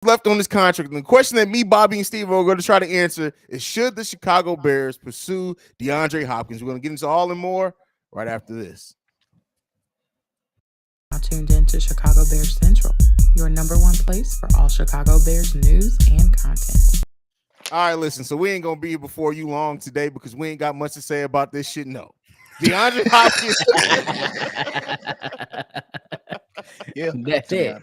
left on this contract. And the question that me, Bobby, and Steve are going to try to answer is: should the Chicago Bears pursue DeAndre Hopkins? We're going to get into all and more right after this. Now tuned in to Chicago Bears Central, your number one place for all Chicago Bears news and content. All right, listen. So we ain't gonna be here before you long today because we ain't got much to say about this shit. No, DeAndre Hopkins. Yeah, That's it.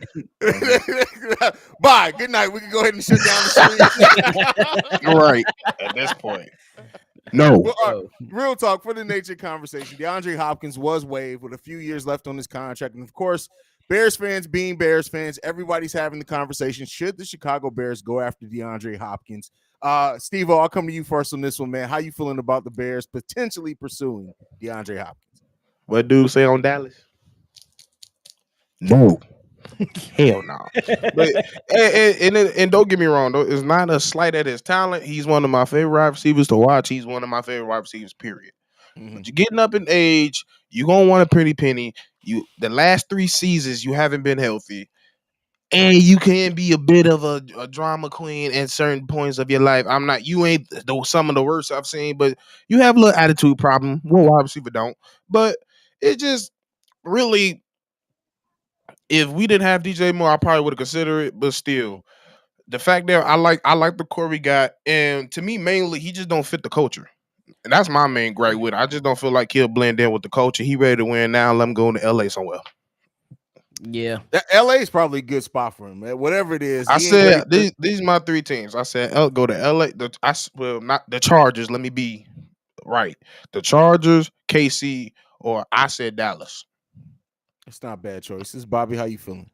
Bye. Good night. We can go ahead and shut down the stream. You're right. At this point, no. Well, real talk for the nature conversation. DeAndre Hopkins was waived with a few years left on his contract, and of course, Bears fans being Bears fans, everybody's having the conversation. Should the Chicago Bears go after DeAndre Hopkins? Stevo, I'll come to you first on this one, man. How you feeling about the Bears potentially pursuing DeAndre Hopkins? What dude say on Dallas? No. Hell no. But and don't get me wrong though, it's not a slight at his talent. He's one of my favorite wide receivers to watch. He's one of my favorite wide receivers, period. But you're getting up in age, you're gonna want a pretty penny. The last 3 seasons you haven't been healthy. And you can be a bit of a drama queen at certain points of your life. You ain't some of the worst I've seen, but you have a little attitude problem. Well, wide receiver don't. But it just really, if we didn't have DJ Moore, I probably would have considered it. But still, the fact that I like the core we got, and to me, mainly, he just don't fit the culture. And that's my main gripe with it. I just don't feel like he'll blend in with the culture. He ready to win now. Let him go to LA somewhere. Yeah, LA is probably a good spot for him, man. Whatever it is. I said these are my 3 teams. I said go to LA. Not the Chargers. Let me be right. The Chargers, KC, or I said Dallas. It's not bad choices. Bobby, how you feeling?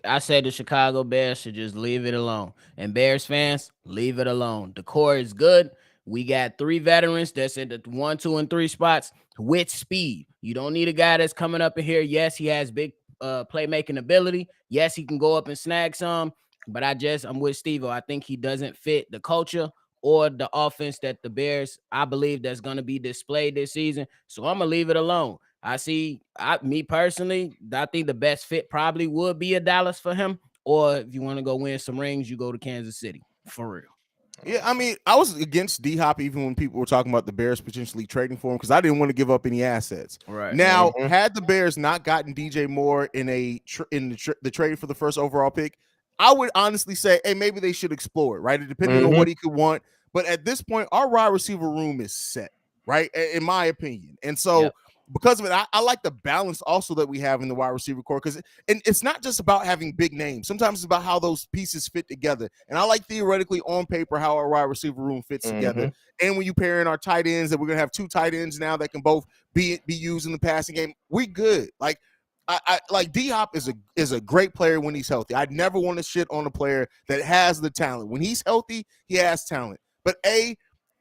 I say the Chicago Bears should just leave it alone. And Bears fans, leave it alone. The core is good. We got 3 veterans that's in the 1, 2, and 3 spots with speed. You don't need a guy that's coming up in here. Yes, he has big playmaking ability. Yes, he can go up and snag some. But I'm with Stevo. I think he doesn't fit the culture or the offense that the Bears, I believe, that's going to be displayed this season. So I'm going to leave it alone. Me personally, I think the best fit probably would be a Dallas for him. Or if you want to go win some rings, you go to Kansas City. For real. Yeah, I mean, I was against D-Hop even when people were talking about the Bears potentially trading for him because I didn't want to give up any assets. Right now, had the Bears not gotten DJ Moore in the trade for the first overall pick, I would honestly say, hey, maybe they should explore it, right? Depending on what he could want. But at this point, our wide receiver room is set, right? In my opinion, and so. Yep. Because of it, I like the balance also that we have in the wide receiver core because it's not just about having big names. Sometimes it's about how those pieces fit together. And I like theoretically on paper how our wide receiver room fits together. And when you pair in our tight ends, that we're going to have 2 tight ends now that can both be used in the passing game, we good. Like I like D-Hop is a great player when he's healthy. I'd never want to shit on a player that has the talent. When he's healthy, he has talent. But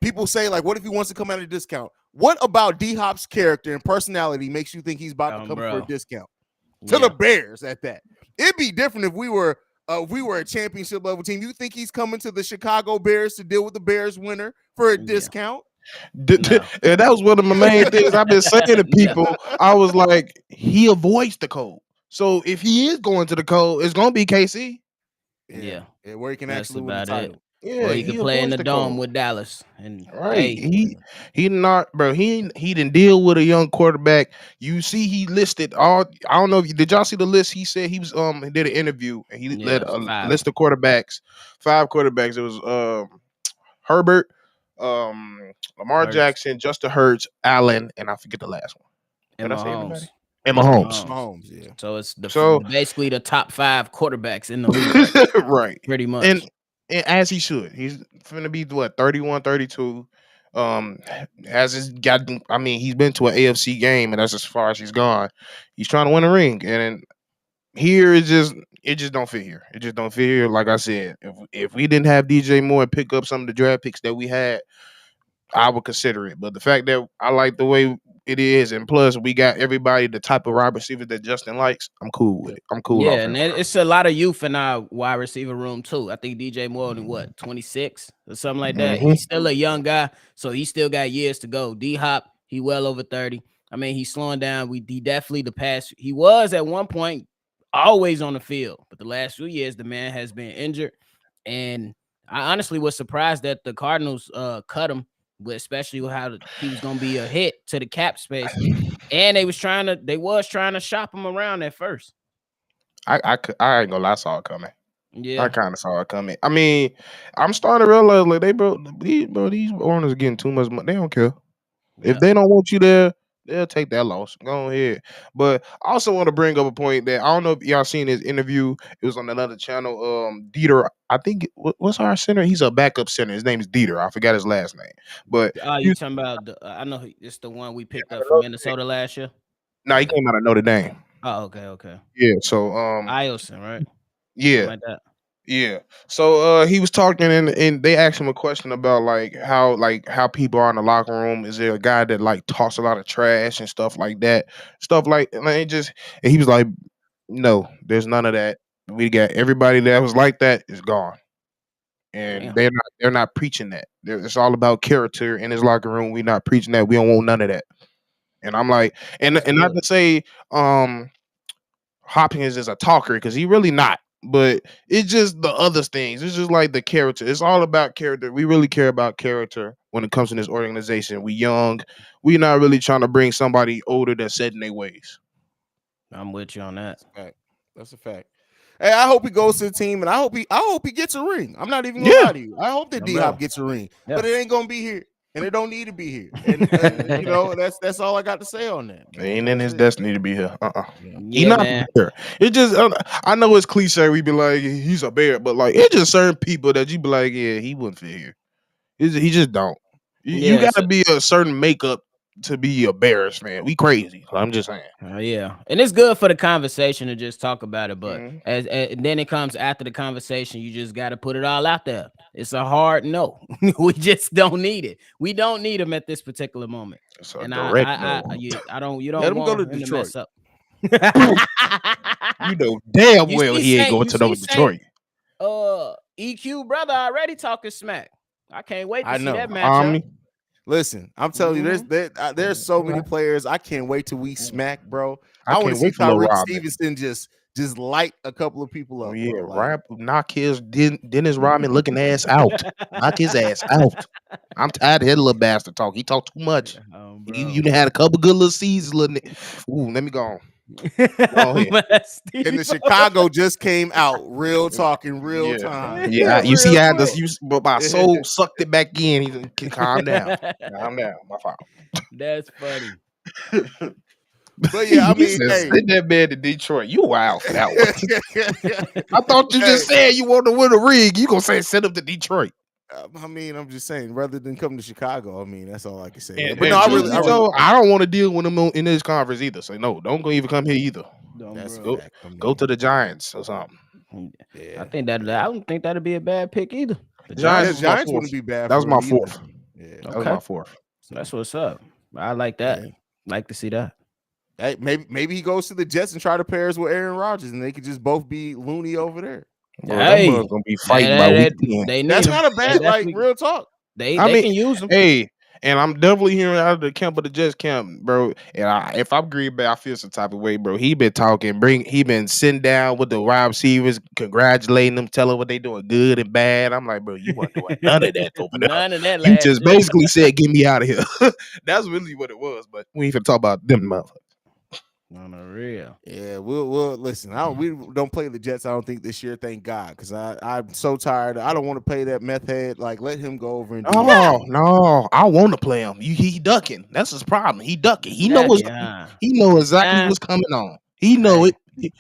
people say, like, what if he wants to come at a discount? What about D-Hop's character and personality makes you think he's about to come for a discount? To the Bears at that. It'd be different if we were a championship level team. You think he's coming to the Chicago Bears to deal with the Bears winner for a discount? No. And that was one of my main things I've been saying to people. I was like, he avoids the cold. So if he is going to the cold, it's going to be KC. Yeah, where he can actually win the title. Yeah, or he could play in the dome with Dallas. And right, he not, bro. He didn't deal with a young quarterback. You see, he listed all. I don't know if did y'all see the list? He said he was he did an interview and he led a list of quarterbacks, 5 quarterbacks. It was Herbert, Lamar Jackson, Justin Hurts, Allen, and I forget the last one. And Mahomes. And Mahomes. Mahomes, yeah. So it's basically the top 5 quarterbacks in the league. Right, pretty much. And as he should. He's going to be, 31, 32. He's been to an AFC game, and that's as far as he's gone. He's trying to win a ring. And here, it just don't fit here. It just don't fit here. Like I said, if we didn't have DJ Moore and pick up some of the draft picks that we had, I would consider it. But the fact that I like the way it is, and plus we got everybody the type of wide receiver that Justin likes, I'm cool with it. I'm cool. Yeah, and it's a lot of youth in our wide receiver room too. I think DJ Moore is 26 or something like that. He's still a young guy, so he still got years to go. D-Hop, he well over 30. I mean, he's slowing down. He definitely he was at one point always on the field. But the last few years, the man has been injured, and I honestly was surprised that the Cardinals cut him, but especially with how he was going to be a hit to the cap space, and they was trying to shop him around at first. I ain't gonna lie, I saw it coming. Yeah, I kind of saw it coming. I mean, I'm starting to realize like these owners are getting too much money. They don't care. If they don't want you there, they'll take that loss. Go ahead. But I also want to bring up a point that I don't know if y'all seen his interview. It was on another channel. Dieter, I think what's our center? He's a backup center. His name is Dieter. I forgot his last name. But you talking about? I know it's the one we picked up from Minnesota last year. No, he came out of Notre Dame. Oh, okay. Yeah. So Ielson, right? Yeah. Something like that. Yeah. So he was talking and they asked him a question about how people are in the locker room. Is there a guy that like talks a lot of trash and stuff like that? And he was like, no, there's none of that. We got everybody that was like that is gone. And they're not preaching that. It's all about character in his locker room. We're not preaching that. We don't want none of that. And I'm like, and not to say Hopkins is a talker because he really not. But it's just the other things. It's just like the character. It's all about character. We really care about character when it comes to this organization. We young. We're not really trying to bring somebody older that's set in their ways. I'm with you on that. That's a fact. Hey, I hope he goes to the team, and I hope he gets a ring. I'm not even gonna lie to you. I hope that D-Hop gets a ring, but it ain't gonna be here. And it don't need to be here. And that's all I got to say on that. Ain't in his destiny to be here. He not here. It just I know it's cliche. We be like he's a bear, but like it's just certain people that you be like, yeah, he wouldn't fit here. He just don't. You gotta be a certain makeup to be a Bears fan. We crazy. I'm just saying. Yeah, and it's good for the conversation to just talk about it. But as then it comes after the conversation, you just got to put it all out there. It's a hard no. We just don't need it. We don't need him at this particular moment. And you don't let him want go to him Detroit. To mess up. You know damn well he ain't going to no Detroit. EQ brother already talking smack. I can't wait to see that matchup. Listen, I'm telling you, there's so many players. I can't wait till we smack, bro. I want to see Tyreek Stevenson just light a couple of people up. Oh, yeah, right. Knock his Dennis Rodman looking ass out. Knock his ass out. I'm tired of that little bastard talk. He talked too much. You had a couple good little seasons, little. Ooh, let me go on. And the Chicago just came out, real talk in real time. Yeah, you see, I had this, but my soul sucked it back in. He calm down, my fault. That's funny. But yeah, I mean, send that man to Detroit. You wild for that one. I thought you just said you want to win a ring. You gonna say send him to Detroit? I mean, I'm just saying, rather than come to Chicago, I mean, that's all I can say. But no, I don't want to deal with him in this conference either. So no, don't go even come here either. Go to the Giants or something. Yeah. I don't think that'd be a bad pick either. The Giants wouldn't be bad. That was my fourth. Yeah, that was my fourth. So that's what's up. I like that. Yeah. Like to see that. Hey, maybe he goes to the Jets and try to pair with Aaron Rodgers, and they could just both be loony over there. Bro, that man's gonna be fighting by weekend. That's not a bad real talk. They can use them. Hey, and I'm definitely hearing out of the camp of the Jets camp, bro. And if I'm Green Bay, I feel some type of way, bro. He been talking, he been sitting down with the wide receivers, congratulating them, telling what they doing good and bad. I'm like, bro, you weren't doing none of that over there. None of that. You just basically said, "Get me out of here." That's really what it was. But we ain't even talk about them motherfuckers. On the real. Yeah, we'll listen. We don't play the Jets, I don't think, this year, thank God, because I'm so tired. I don't want to play that meth head. Like, let him go over and do No, I want to play him. He ducking. That's his problem. He ducking. He knows exactly what's coming on. He know it.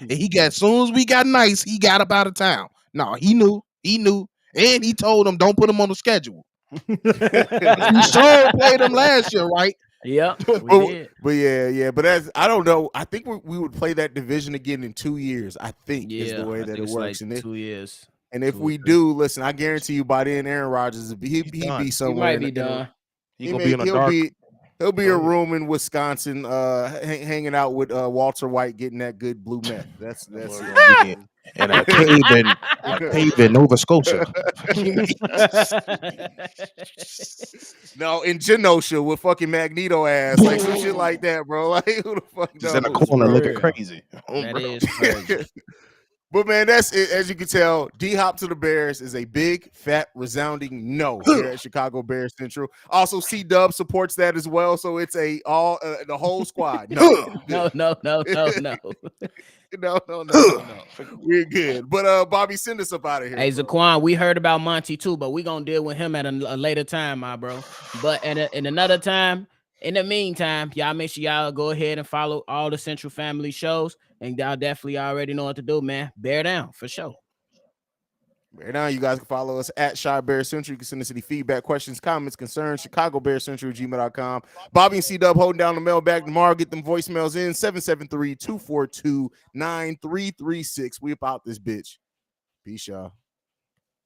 He got, as soon as we got nice, he got up out of town. No, he knew. And he told him, don't put him on the schedule. You sure played him last year, right? Yeah, but yeah. But I don't know. I think we would play that division again in 2 years. I think is the way that it works. Like 2 years. And if we do, listen, I guarantee you, by then Aaron Rodgers he'd be somewhere. He might be done. He gonna be in a dark. He'll be a room in Wisconsin, hanging out with Walter White, getting that good blue meth. That's Yeah. And a cave in Nova Scotia. No, in Genosha with fucking Magneto ass, like some shit like that, bro. Like who the fuck Just in the knows, corner bro? looking crazy. That is crazy. But man, that's it. As you can tell, D-Hop to the Bears is a big, fat, resounding no here at Chicago Bears Central. Also, C-Dub supports that as well, so it's the whole squad. No. No. No. We're good. But Bobby, send us up out of here. Hey, bro. Zaquan, we heard about Monty too, but we're gonna deal with him at a later time, my bro. But in another time, in the meantime, y'all make sure y'all go ahead and follow all the Central Family shows, and y'all definitely already know what to do, man. Bear down for sure. Right now, you guys can follow us at Shy Bear Central. You can send us any feedback, questions, comments, concerns, ChicagoBearCentral@gmail.com. Bobby and C-Dub holding down the mailbag tomorrow. Get them voicemails in 773-242-9336. We about this bitch. Peace, y'all.